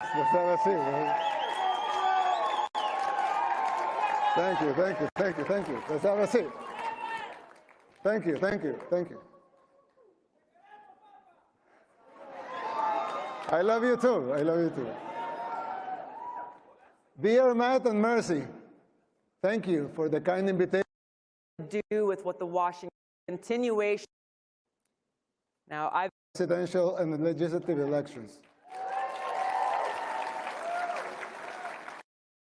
Let's have a seat. Thank you, thank you, thank you, thank you. Let's have a seat. Thank you, thank you, thank you. I love you too, I love you too. Dear Matt and Mercy, thank you for the kind invitation. Do with what the Washington continuation. Now, I've Presidential and legislative elections.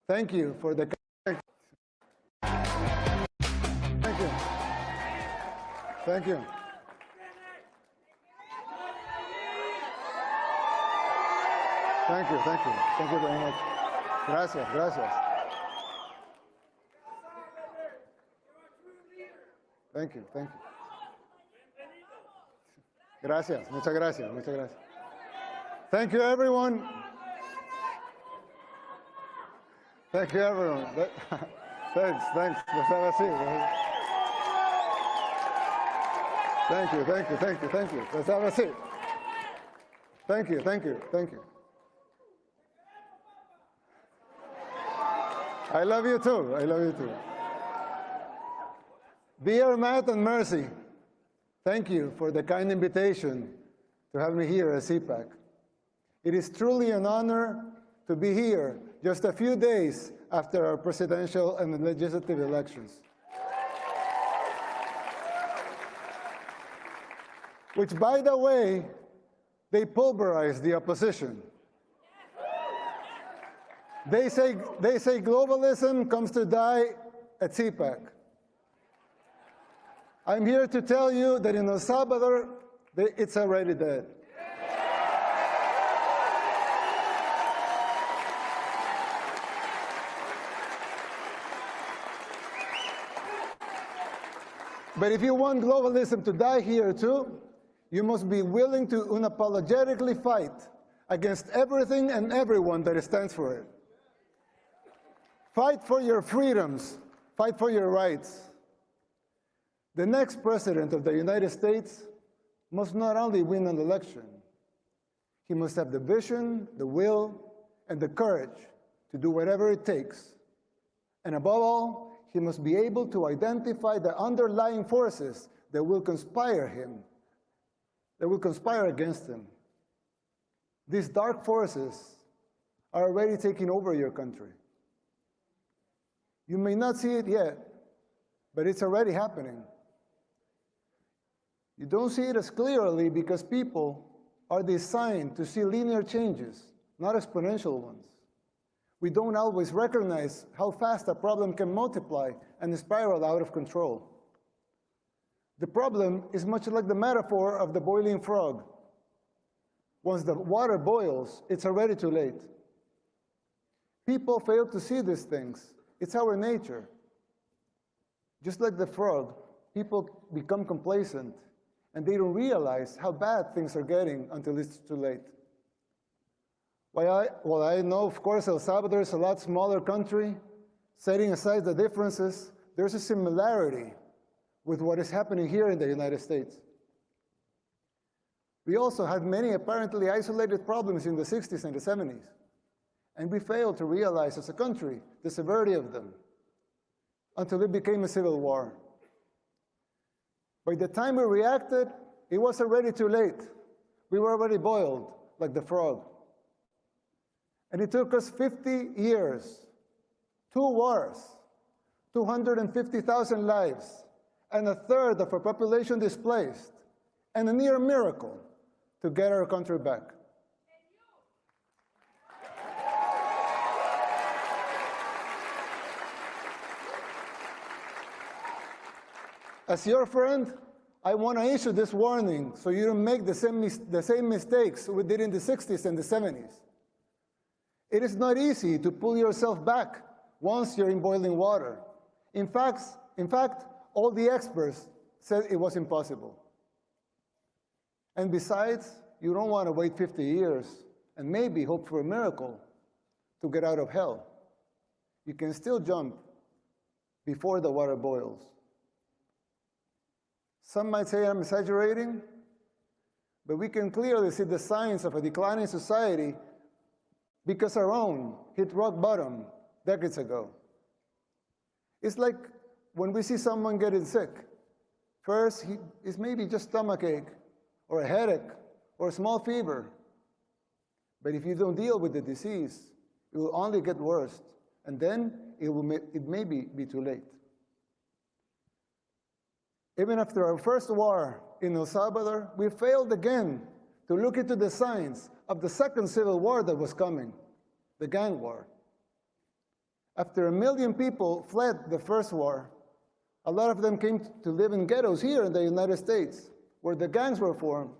Thank you for the. Thank you. Thank you. Thank you, thank you. Thank you very much. Gracias, gracias. Thank you, thank you. Gracias, muchas gracias, muchas gracias. Thank you, everyone. Thank you, everyone. Thanks, thanks. Let's have a seat. Thank you, thank you, thank you, thank you. Let's have a seat. Thank you, thank you, thank you. I love you too, I love you too. Dear Matt and Mercy, thank you for the kind invitation to have me here at CPAC. It is truly an honor to be here just a few days after our presidential and legislative elections, which, by the way, they pulverized the opposition. They say globalism comes to die at CPAC. I'm here to tell you that in El Salvador, it's already dead. But if you want globalism to die here too, you must be willing to unapologetically fight against everything and everyone that stands for it. Fight for your freedoms, fight for your rights. The next president of the United States must not only win an election, he must have the vision, the will, and the courage to do whatever it takes. And above all, he must be able to identify the underlying forces that will conspire against him. These dark forces are already taking over your country. You may not see it yet, but it's already happening. You don't see it as clearly because people are designed to see linear changes, not exponential ones. We don't always recognize how fast a problem can multiply and spiral out of control. The problem is much like the metaphor of the boiling frog. Once the water boils, it's already too late. People fail to see these things. It's our nature. Just like the frog, people become complacent and they don't realize how bad things are getting until it's too late. While I know, of course, El Salvador is a lot smaller country, setting aside the differences, there's a similarity with what is happening here in the United States. We also had many apparently isolated problems in the 60s and the 70s, and we failed to realize as a country the severity of them until it became a civil war. By the time we reacted, it was already too late. We were already boiled like the frog. And it took us 50 years, 2 wars, 250,000 lives, and a third of our population displaced, and a near miracle to get our country back. As your friend, I want to issue this warning so you don't make the same mistakes we did in the 60s and the 70s. It is not easy to pull yourself back once you're in boiling water. In fact, all the experts said it was impossible. And besides, you don't want to wait 50 years and maybe hope for a miracle to get out of hell. You can still jump before the water boils. Some might say I'm exaggerating, but we can clearly see the signs of a declining society because our own hit rock bottom decades ago. It's like when we see someone getting sick. First, it's maybe just stomachache, or a headache, or a small fever. But if you don't deal with the disease, it will only get worse, and then it may be too late. Even after our first war in El Salvador, we failed again to look into the signs of the second civil war that was coming, the gang war. After 1 million people fled the first war, a lot of them came to live in ghettos here in the United States, where the gangs were formed.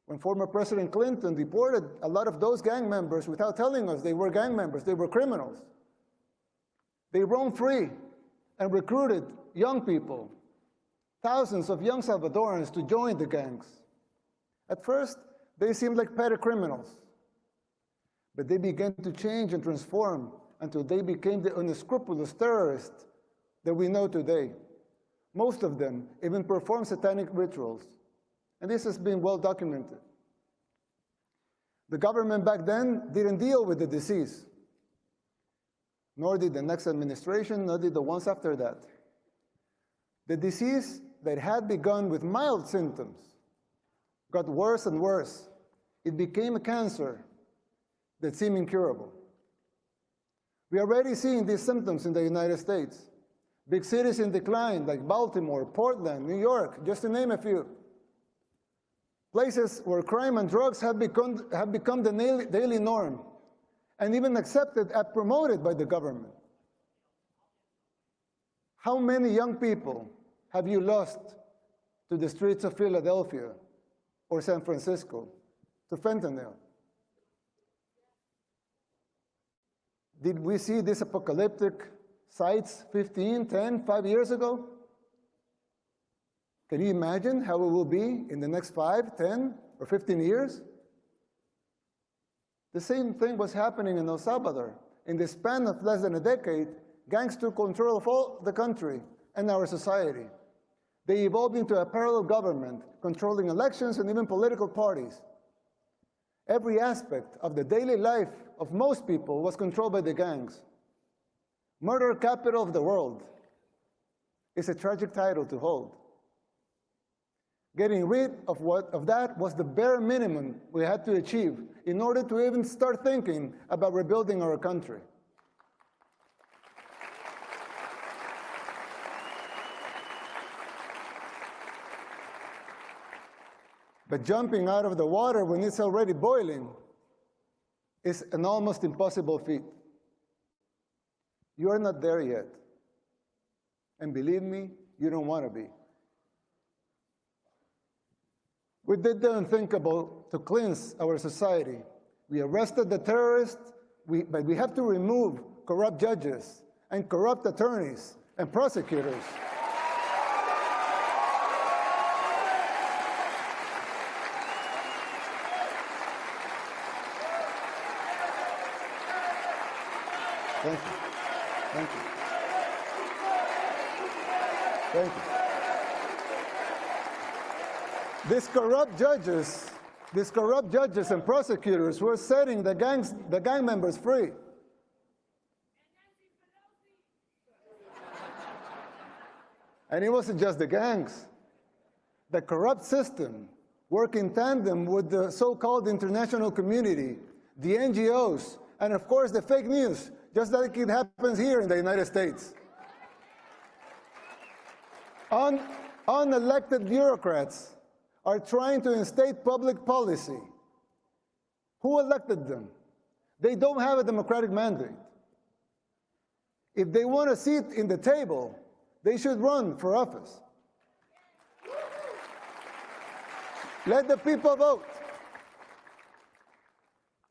When former President Clinton deported a lot of those gang members without telling us they were gang members, they were criminals. They roamed free and recruited young people, thousands of young Salvadorans, to join the gangs. At first, they seemed like petty criminals, but they began to change and transform until they became the unscrupulous terrorists that we know today. Most of them even perform satanic rituals, and this has been well documented. The government back then didn't deal with the disease, nor did the next administration, nor did the ones after that. The disease that had begun with mild symptoms got worse and worse. It became a cancer that seemed incurable. We are already seeing these symptoms in the United States. Big cities in decline, like Baltimore, Portland, New York, just to name a few. Places where crime and drugs have become the daily norm, and even accepted and promoted by the government. How many young people have you lost to the streets of Philadelphia or San Francisco, to fentanyl? Did we see these apocalyptic sights 15, 10, 5 years ago? Can you imagine how it will be in the next 5, 10, or 15 years? The same thing was happening in El Salvador. In the span of less than a decade, gangs took control of all the country and our society. They evolved into a parallel government, controlling elections and even political parties. Every aspect of the daily life of most people was controlled by the gangs. Murder capital of the world is a tragic title to hold. Getting rid of that was the bare minimum we had to achieve in order to even start thinking about rebuilding our country. But jumping out of the water when it's already boiling is an almost impossible feat. You are not there yet. And believe me, you don't want to be. We did the unthinkable to cleanse our society. We arrested the terrorists, but we have to remove corrupt judges and corrupt attorneys and prosecutors. Thank you. Thank you. Thank you. These corrupt judges and prosecutors who are setting the gang members free. And it wasn't just the gangs. The corrupt system worked in tandem with the so-called international community, the NGOs, and of course the fake news, just like it happens here in the United States. Unelected bureaucrats are trying to instate public policy. Who elected them? They don't have a democratic mandate. If they want a seat in the table, they should run for office. Let the people vote.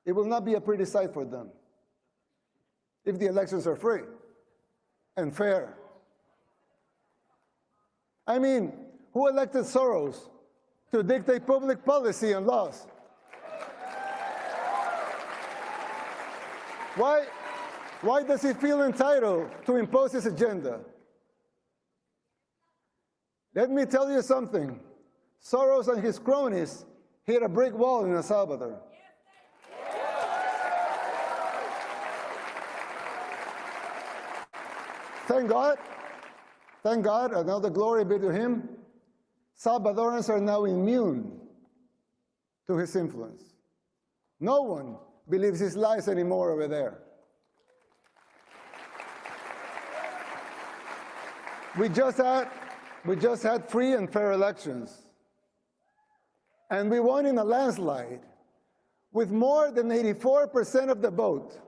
It will not be a pretty sight for them if the elections are free and fair. I mean, who elected Soros to dictate public policy and laws? Why does he feel entitled to impose his agenda? Let me tell you something. Soros and his cronies hit a brick wall in El Salvador. Thank God, and all the glory be to him, Salvadorans are now immune to his influence. No one believes his lies anymore over there. We just had free and fair elections. And we won in a landslide with more than 84% of the vote.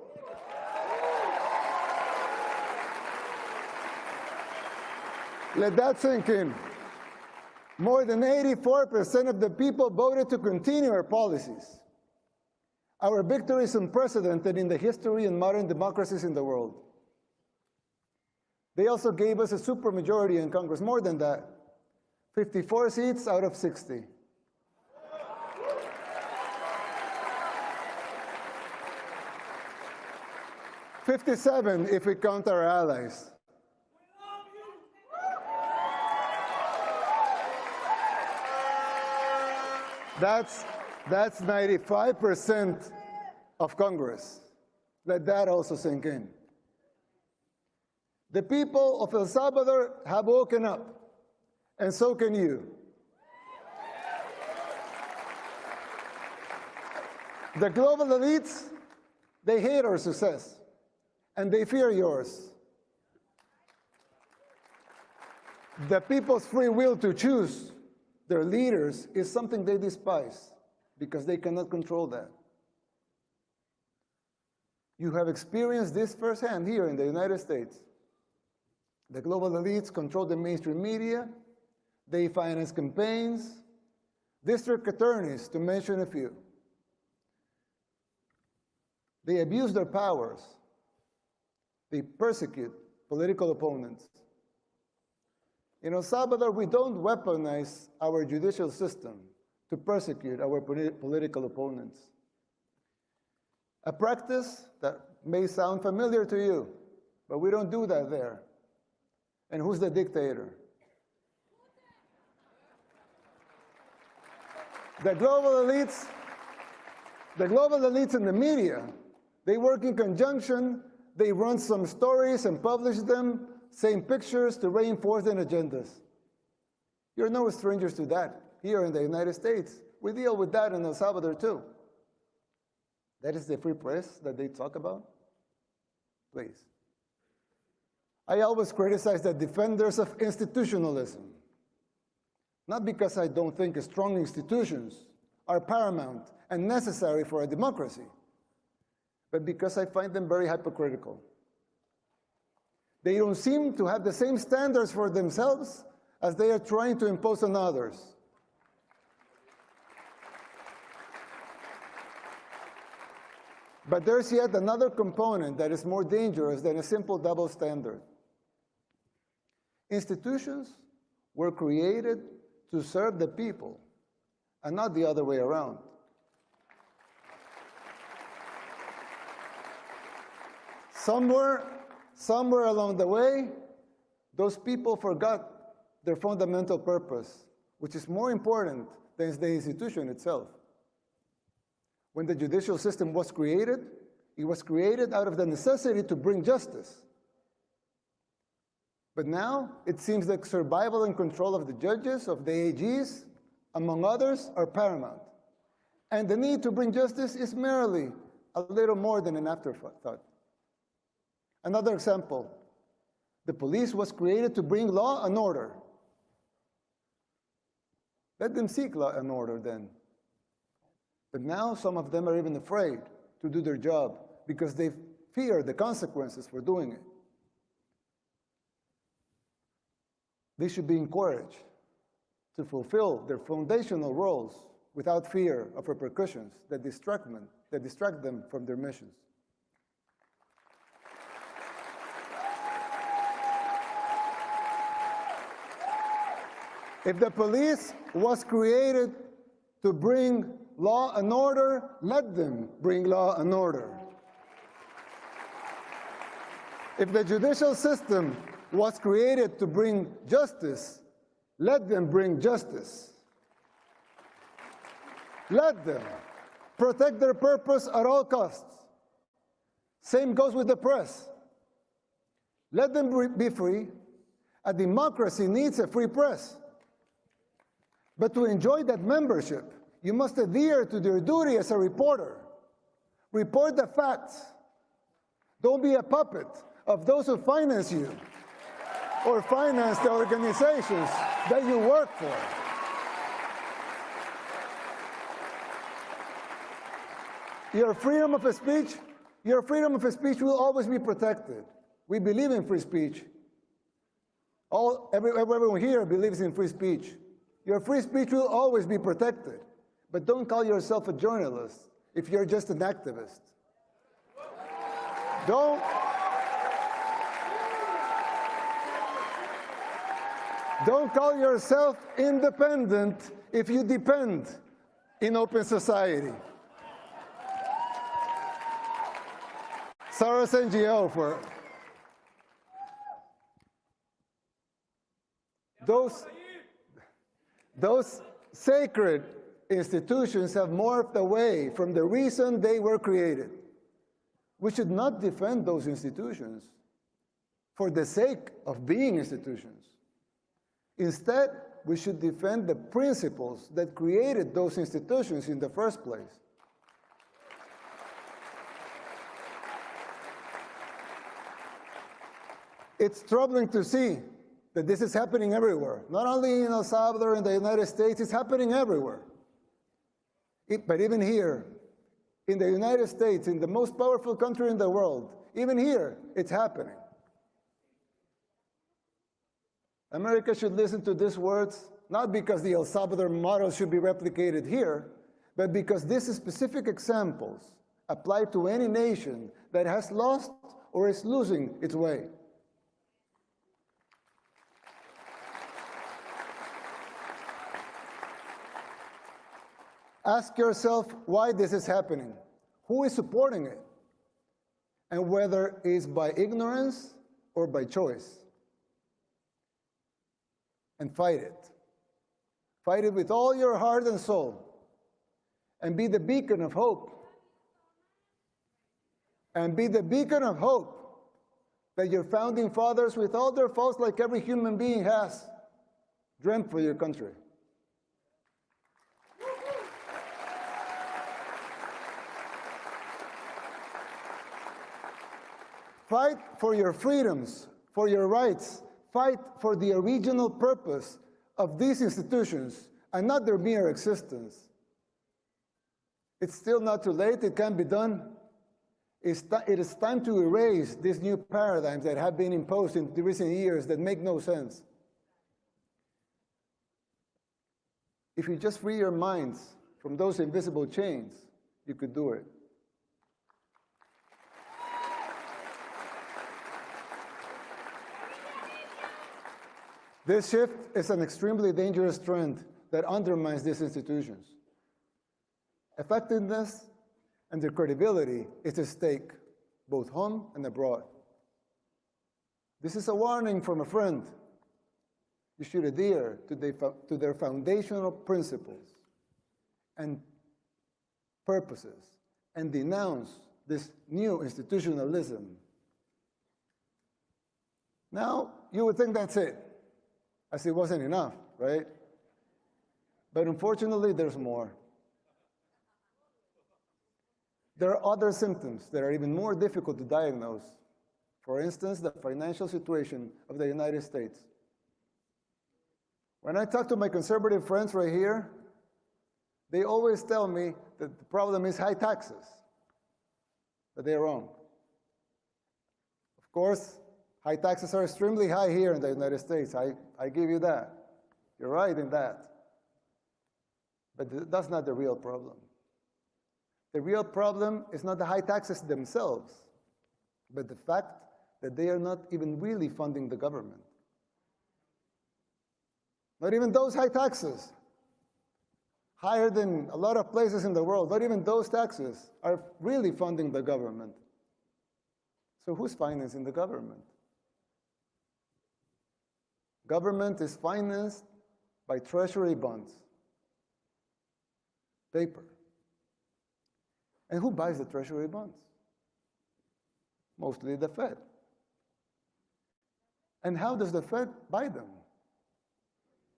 Let that sink in. More than 84% of the people voted to continue our policies. Our victory is unprecedented in the history and modern democracies in the world. They also gave us a supermajority in Congress, more than that, 54 seats out of 60. "57 if we count our allies. That's 95% of Congress. Let that also sink in. The people of El Salvador have woken up, and so can you. The global elites, they hate our success, and they fear yours. The people's free will to choose their leaders is something they despise because they cannot control that. You have experienced this firsthand here in the United States. The global elites control the mainstream media, they finance campaigns, district attorneys, to mention a few. They abuse their powers. They persecute political opponents. In El Salvador, we don't weaponize our judicial system to persecute our political opponents. A practice that may sound familiar to you, but we don't do that there. And who's the dictator? The global elites in the media, they work in conjunction, they run some stories and publish them, same pictures to reinforce their agendas. You're no strangers to that here in the United States. We deal with that in El Salvador too. That is the free press that they talk about? Please. I always criticize the defenders of institutionalism, not because I don't think strong institutions are paramount and necessary for a democracy, but because I find them very hypocritical. They don't seem to have the same standards for themselves as they are trying to impose on others. But there's yet another component that is more dangerous than a simple double standard. Institutions were created to serve the people and not the other way around. Somewhere along the way, those people forgot their fundamental purpose, which is more important than the institution itself. When the judicial system was created, it was created out of the necessity to bring justice. But now, it seems like survival and control of the judges, of the AGs, among others, are paramount. And the need to bring justice is merely a little more than an afterthought. Another example, the police was created to bring law and order. Let them seek law and order then. But now some of them are even afraid to do their job because they fear the consequences for doing it. They should be encouraged to fulfill their foundational roles without fear of repercussions that distract them from their missions. If the police was created to bring law and order, let them bring law and order. If the judicial system was created to bring justice, let them bring justice. Let them protect their purpose at all costs. Same goes with the press. Let them be free. A democracy needs a free press. But to enjoy that membership, you must adhere to your duty as a reporter. Report the facts. Don't be a puppet of those who finance you or finance the organizations that you work for. Your freedom of speech will always be protected. We believe in free speech. Everyone here believes in free speech. Your free speech will always be protected. But don't call yourself a journalist if you're just an activist. Don't call yourself independent if you depend in open society. Sarah's NGO for those sacred institutions have morphed away from the reason they were created. We should not defend those institutions for the sake of being institutions. Instead, we should defend the principles that created those institutions in the first place. It's troubling to see that this is happening everywhere. Not only in El Salvador and the United States, it's happening everywhere. But even here, in the United States, in the most powerful country in the world, even here, it's happening. America should listen to these words, not because the El Salvador model should be replicated here, but because these specific examples apply to any nation that has lost or is losing its way. Ask yourself why this is happening, who is supporting it, and whether it's by ignorance or by choice. And fight it. Fight it with all your heart and soul, and be the beacon of hope. And be the beacon of hope that your founding fathers, with all their faults like every human being has, dreamt for your country. Fight for your freedoms, for your rights. Fight for the original purpose of these institutions and not their mere existence. It's still not too late. It can be done. It is time to erase these new paradigms that have been imposed in the recent years that make no sense. If you just free your minds from those invisible chains, you could do it. This shift is an extremely dangerous trend that undermines these institutions. Effectiveness and their credibility is at stake, both home and abroad. This is a warning from a friend. You should adhere to their foundational principles and purposes and denounce this new institutionalism. Now, you would think that's it. As it wasn't enough, right? But unfortunately, there's more. There are other symptoms that are even more difficult to diagnose. For instance, the financial situation of the United States. When I talk to my conservative friends right here, they always tell me that the problem is high taxes, but they're wrong. Of course, high taxes are extremely high here in the United States. I give you that. You're right in that. But that's not the real problem. The real problem is not the high taxes themselves, but the fact that they are not even really funding the government. Not even those high taxes, higher than a lot of places in the world, not even those taxes are really funding the government. So who's financing the government? Government is financed by treasury bonds, paper. And who buys the treasury bonds? Mostly the Fed. And how does the Fed buy them?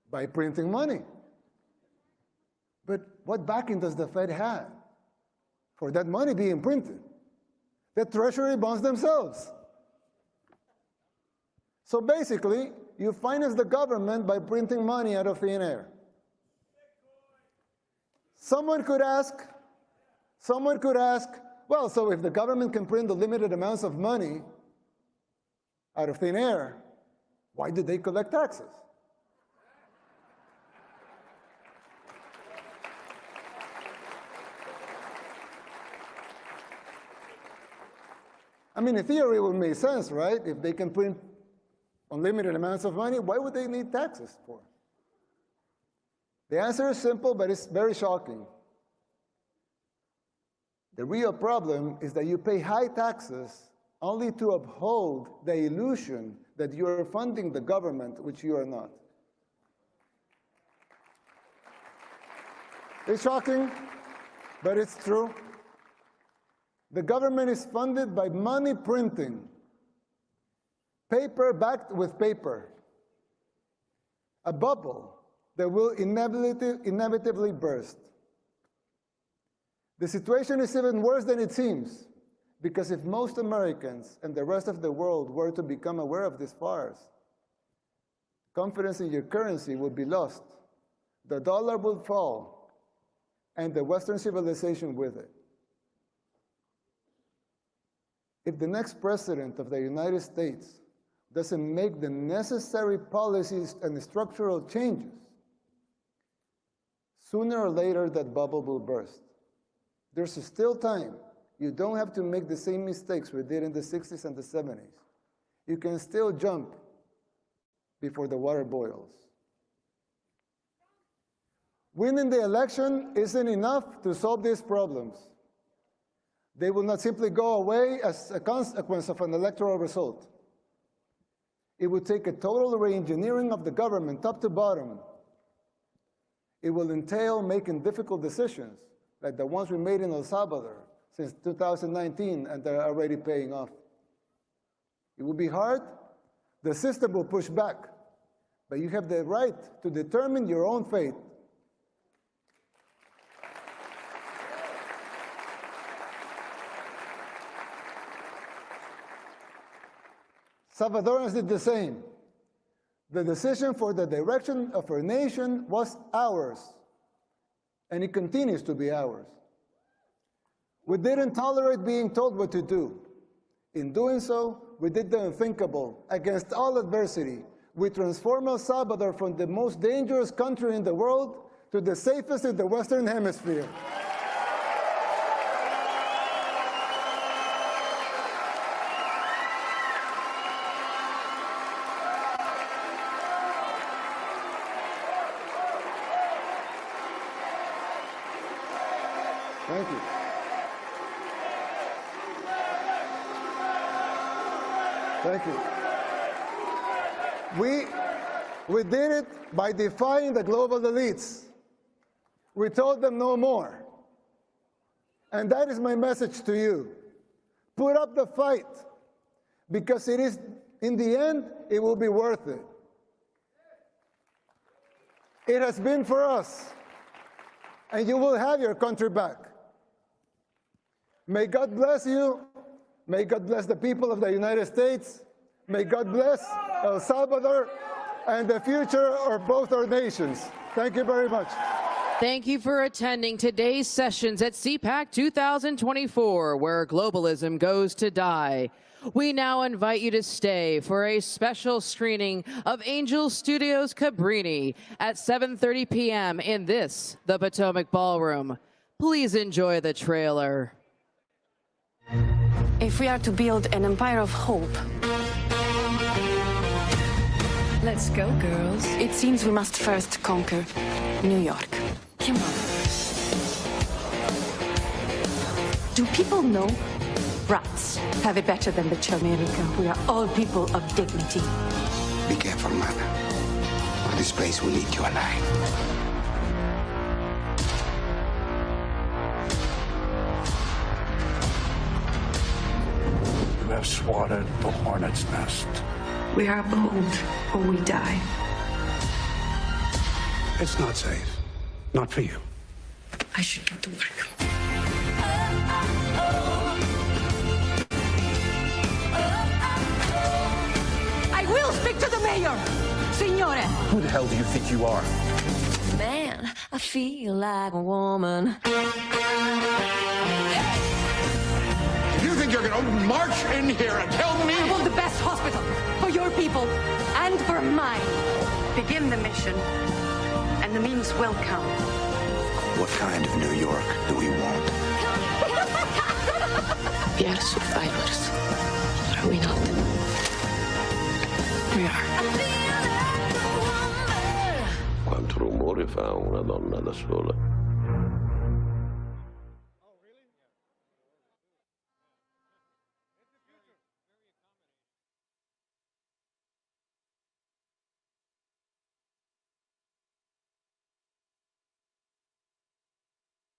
By printing money. But what backing does the Fed have for that money being printed? The Treasury bonds themselves. So basically, you finance the government by printing money out of thin air. Someone could ask, well, so if the government can print the limited amounts of money out of thin air, why did they collect taxes? I mean, in theory, it would make sense, right? If they can print unlimited amounts of money, why would they need taxes for? The answer is simple, but it's very shocking. The real problem is that you pay high taxes only to uphold the illusion that you are funding the government, which you are not. It's shocking, but it's true. The government is funded by money printing, paper backed with paper, a bubble that will inevitably burst. The situation is even worse than it seems, because if most Americans and the rest of the world were to become aware of this farce, confidence in your currency would be lost, the dollar would fall, and the Western civilization with it. If the next president of the United States doesn't make the necessary policies and structural changes, sooner or later that bubble will burst. There's still time. You don't have to make the same mistakes we did in the 60s and the 70s. You can still jump before the water boils. Winning the election isn't enough to solve these problems. They will not simply go away as a consequence of an electoral result. It would take a total re-engineering of the government, top to bottom. It will entail making difficult decisions, like the ones we made in El Salvador since 2019, and they're already paying off. It will be hard. The system will push back, but you have the right to determine your own fate. Salvadorans did the same. The decision for the direction of our nation was ours, and it continues to be ours. We didn't tolerate being told what to do. In doing so, we did the unthinkable. Against all adversity, we transformed El Salvador from the most dangerous country in the world to the safest in the Western Hemisphere. Thank you. Thank you. We did it by defying the global elites. We told them no more. And that is my message to you. Put up the fight, because it is, in the end, it will be worth it. It has been for us, and you will have your country back. May God bless you. May God bless the people of the United States. May God bless El Salvador and the future of both our nations. Thank you very much. Thank you for attending today's sessions at CPAC 2024, where globalism goes to die. We now invite you to stay for a special screening of Angel Studios Cabrini at 7:30 p.m. in the Potomac Ballroom. Please enjoy the trailer. If we are to build an empire of hope, let's go, girls. It seems we must first conquer New York. Come on. Do people know rats have it better than the Chimerica? We are all people of dignity. Be careful, mother. This place will eat you alive. You have swatted the hornet's nest. We are bold or we die. It's not safe. Not for you. I should get to work. I will speak to the mayor, signore. Who the hell do you think you are? Man, I feel like a woman. You think you're gonna march in here and tell me? I want the best hospital for your people and for mine. Begin the mission, and the means will come. What kind of New York do we want? We are survivors, are we not? We are. Quanto rumore fa una donna da sola?